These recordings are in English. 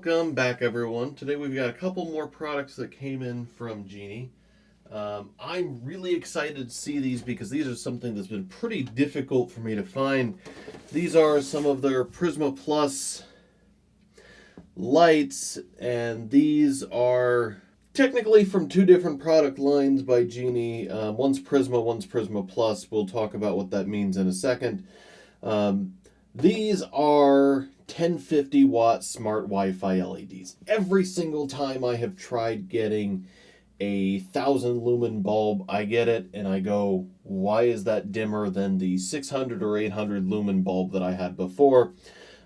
Welcome back, everyone. Today we've got a couple more products that came in from Geenie. I'm really excited to see these because these are something that's been pretty difficult for me to find. These are some of their Prisma Plus lights, and these are technically from two different product lines by Geenie. One's Prisma, one's Prisma Plus. We'll talk about what that means in a second. These are 1050 watt smart Wi-Fi LEDs. Every single time I have tried getting a 1000 lumen bulb, I get it and I go, why is that dimmer than the 600 or 800 lumen bulb that I had before?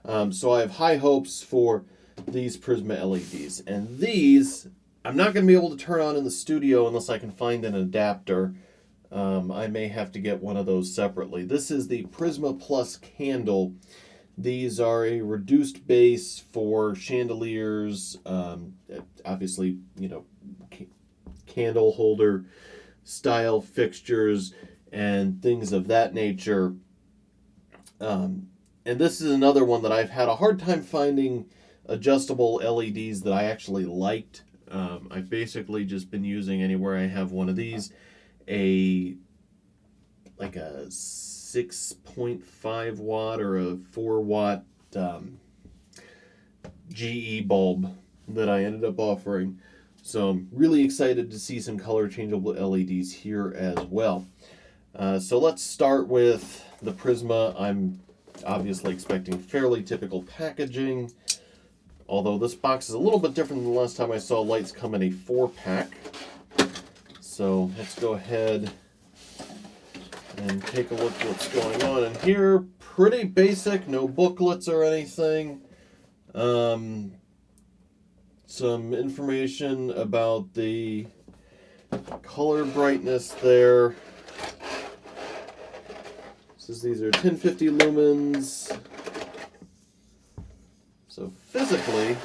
So I have high hopes for these Prisma LEDs. And these, I'm not going to be able to turn on in the studio unless I can find an adapter. I may have to get one of those separately. This is the Prisma Plus candle. These are a reduced base for chandeliers, obviously, candle holder style fixtures and things of that nature. And this is another one that I've had a hard time finding adjustable LEDs that I actually liked. I've basically just been using anywhere I have one of these. Like a 6.5 watt or a 4 watt GE bulb that I ended up offering. So I'm really excited to see some color changeable LEDs here as well. So let's start with the Prisma. I'm obviously expecting fairly typical packaging, although this box is a little bit different than the last time I saw lights come in a 4-pack. So let's go ahead and take a look at what's going on in here. Pretty basic, no booklets or anything. Some information about the color brightness there. Says these are 1050 lumens. So physically,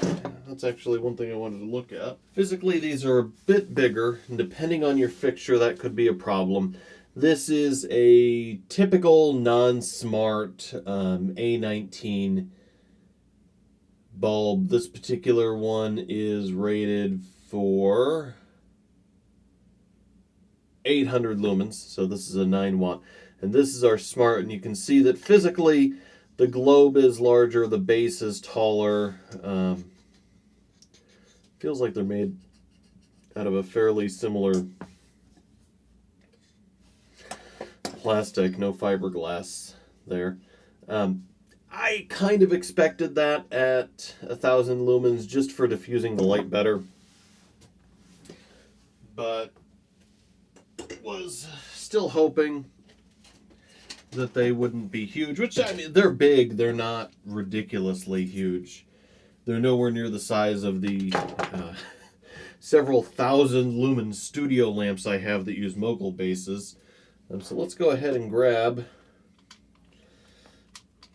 that's actually one thing I wanted to look at. Physically, these are a bit bigger, and depending on your fixture, that could be a problem. This is a typical non-smart A19 bulb. This particular one is rated for 800 lumens, so this is a 9 watt. And this is our smart, and you can see that physically the globe is larger, the base is taller. Feels like they're made out of a fairly similar plastic, no fiberglass there. I kind of expected that at 1000 lumens just for diffusing the light better, but was still hoping that they wouldn't be huge, which, I mean, they're big, they're not ridiculously huge. They're nowhere near the size of the several thousand lumen studio lamps I have that use mogul bases. So let's go ahead and grab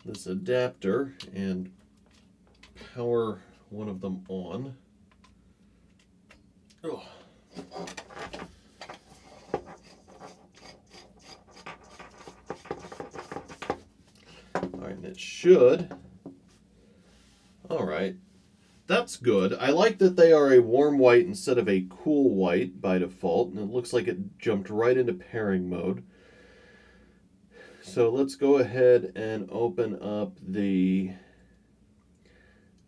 this adapter and power one of them on. Oh. Alright, and it should. Alright, that's good. I like that they are a warm white instead of a cool white by default, and it looks like it jumped right into pairing mode. So let's go ahead and open up the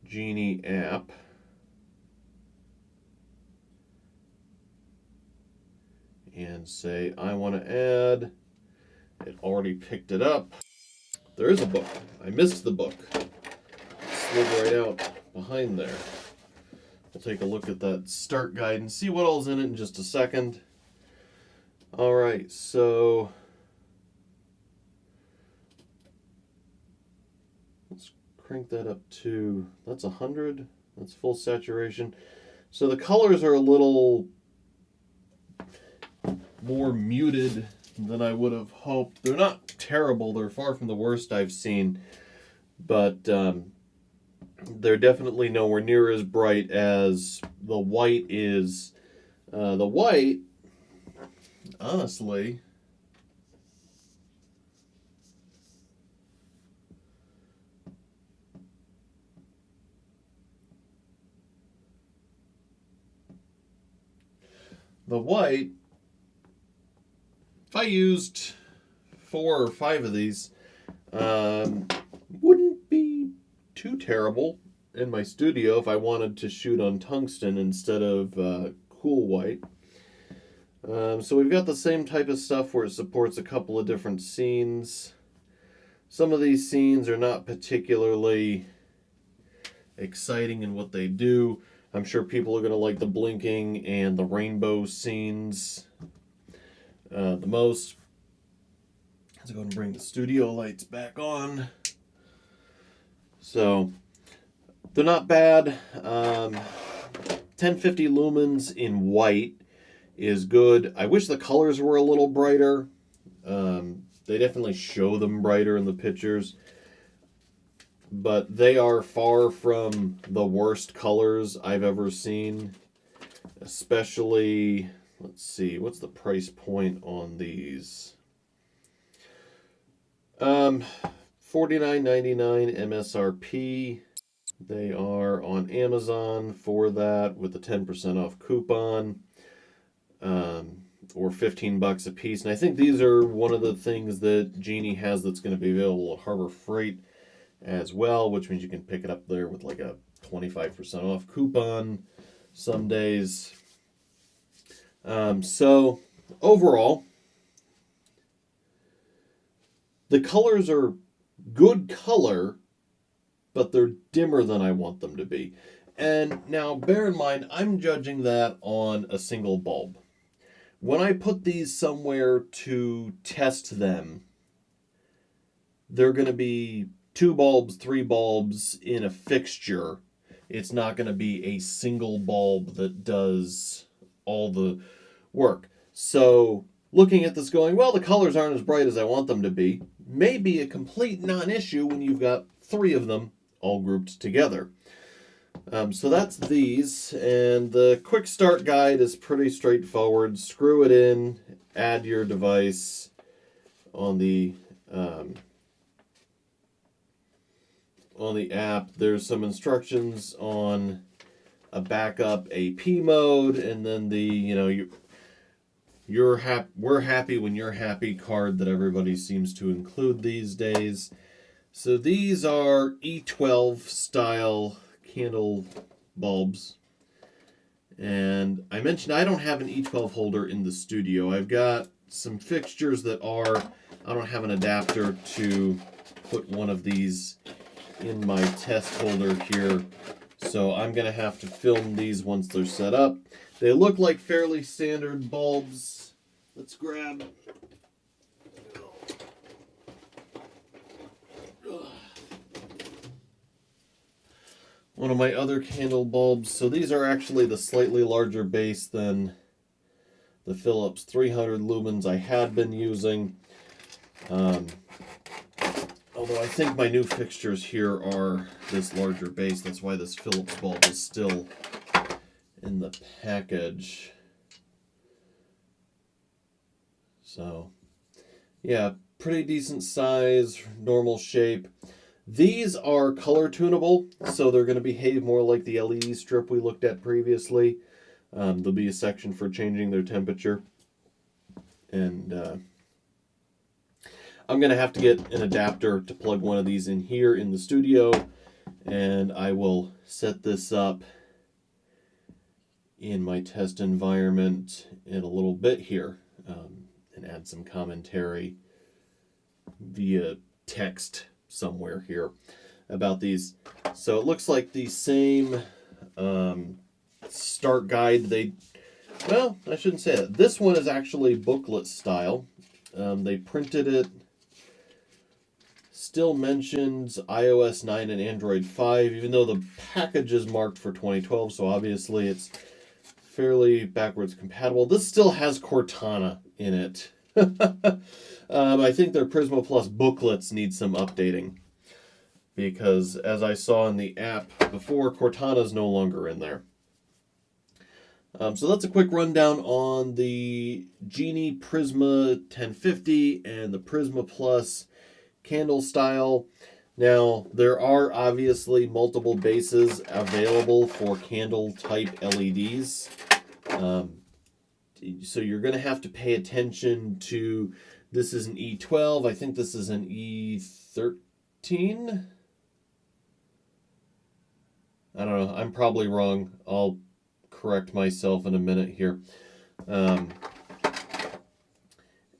Geenie app. And say, I want to add. It already picked it up. There is a book. I missed the book. It slid right out behind there. We'll take a look at that start guide and see what all's in it in just a second. Alright, so let's crank that up to, that's 100. That's full saturation. So the colors are a little more muted than I would have hoped. They're not terrible. They're far from the worst I've seen. But they're definitely nowhere near as bright as the white is. The white, honestly, The white, if I used 4 or 5 of these, wouldn't be too terrible in my studio if I wanted to shoot on tungsten instead of cool white. So we've got the same type of stuff where it supports a couple of different scenes. Some of these scenes are not particularly exciting in what they do. I'm sure people are going to like the blinking and the rainbow scenes the most. Let's go and bring the studio lights back on. So they're not bad. 1050 lumens in white is good. I wish the colors were a little brighter. They definitely show them brighter in the pictures, but they are far from the worst colors I've ever seen. Especially, let's see, what's the price point on these? $49.99 MSRP. They are on Amazon for that with a 10% off coupon, or $15 a piece. And I think these are one of the things that Geenie has that's going to be available at Harbor Freight as well, which means you can pick it up there with like a 25% off coupon some days. So overall, the colors are good color, but they're dimmer than I want them to be. And now bear in mind, I'm judging that on a single bulb. When I put these somewhere to test them, they're going to be 2 bulbs, 3 bulbs in a fixture. It's not going to be a single bulb that does all the work. So looking at this going, well, the colors aren't as bright as I want them to be, may be a complete non-issue when you've got 3 of them all grouped together. So that's these, and the quick start guide is pretty straightforward. Screw it in, add your device on the app. There's some instructions on a backup AP mode, and then the we're happy when you're happy card that everybody seems to include these days. So these are E12 style candle bulbs, and I mentioned I don't have an E12 holder in the studio. I've got some fixtures that are, I don't have an adapter to put one of these in my test holder here, so I'm gonna have to film these once they're set up. They look like fairly standard bulbs. Let's grab one of my other candle bulbs. So these are actually the slightly larger base than the Philips 300 lumens I had been using. Although I think my new fixtures here are this larger base. That's why this Philips bulb is still in the package. So, yeah, pretty decent size, normal shape. These are color tunable, so they're going to behave more like the LED strip we looked at previously. There'll be a section for changing their temperature. And I'm going to have to get an adapter to plug one of these in here in the studio, and I will set this up in my test environment in a little bit here, and add some commentary via text somewhere here about these. So it looks like the same start guide. Well, I shouldn't say that. This one is actually booklet style. They printed it. Still mentions iOS 9 and Android 5, even though the package is marked for 2012, so obviously it's fairly backwards compatible. This still has Cortana in it. I think their Prisma Plus booklets need some updating, because as I saw in the app before, Cortana's no longer in there. So that's a quick rundown on the Geenie Prisma 1050 and the Prisma Plus candle style. Now, there are obviously multiple bases available for candle type LEDs. so you're going to have to pay attention to, this is an E12, I think this is an E13. I don't know, I'm probably wrong. I'll correct myself in a minute here.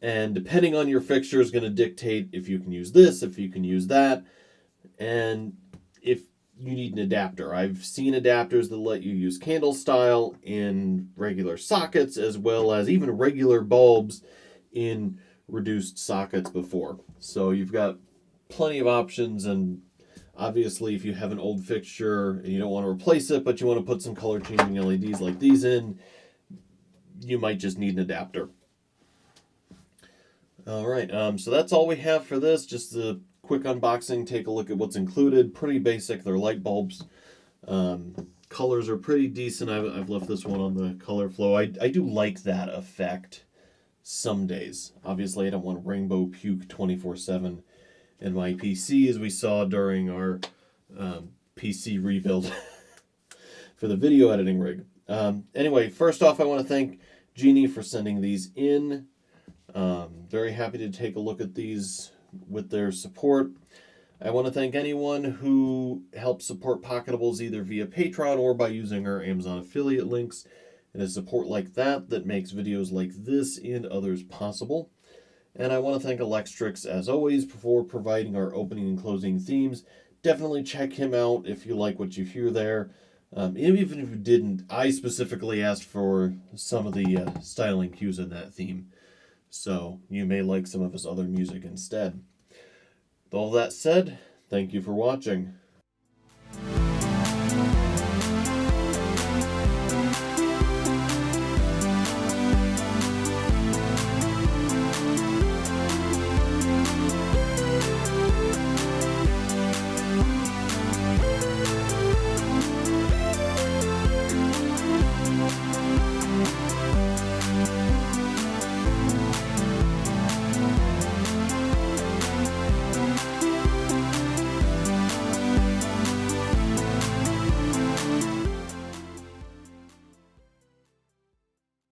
And depending on your fixture is going to dictate if you can use this, if you can use that, and if you need an adapter. I've seen adapters that let you use candle style in regular sockets, as well as even regular bulbs in reduced sockets before. So you've got plenty of options, and obviously if you have an old fixture and you don't want to replace it, but you want to put some color changing LEDs like these in, you might just need an adapter. All right, so that's all we have for this. Just a quick unboxing, take a look at what's included. Pretty basic, they're light bulbs. Colors are pretty decent. I've left this one on the color flow. I do like that effect some days. Obviously, I don't want rainbow puke 24/7 in my PC, as we saw during our PC rebuild for the video editing rig. Anyway, first off, I want to thank Geenie for sending these in. Very happy to take a look at these with their support. I want to thank anyone who helps support Pocketables either via Patreon or by using our Amazon affiliate links. It is support like that that makes videos like this and others possible. And I want to thank Electrix, as always, for providing our opening and closing themes. Definitely check him out if you like what you hear there. Even if you didn't, I specifically asked for some of the styling cues in that theme. So you may like some of his other music instead. With all that said, thank you for watching.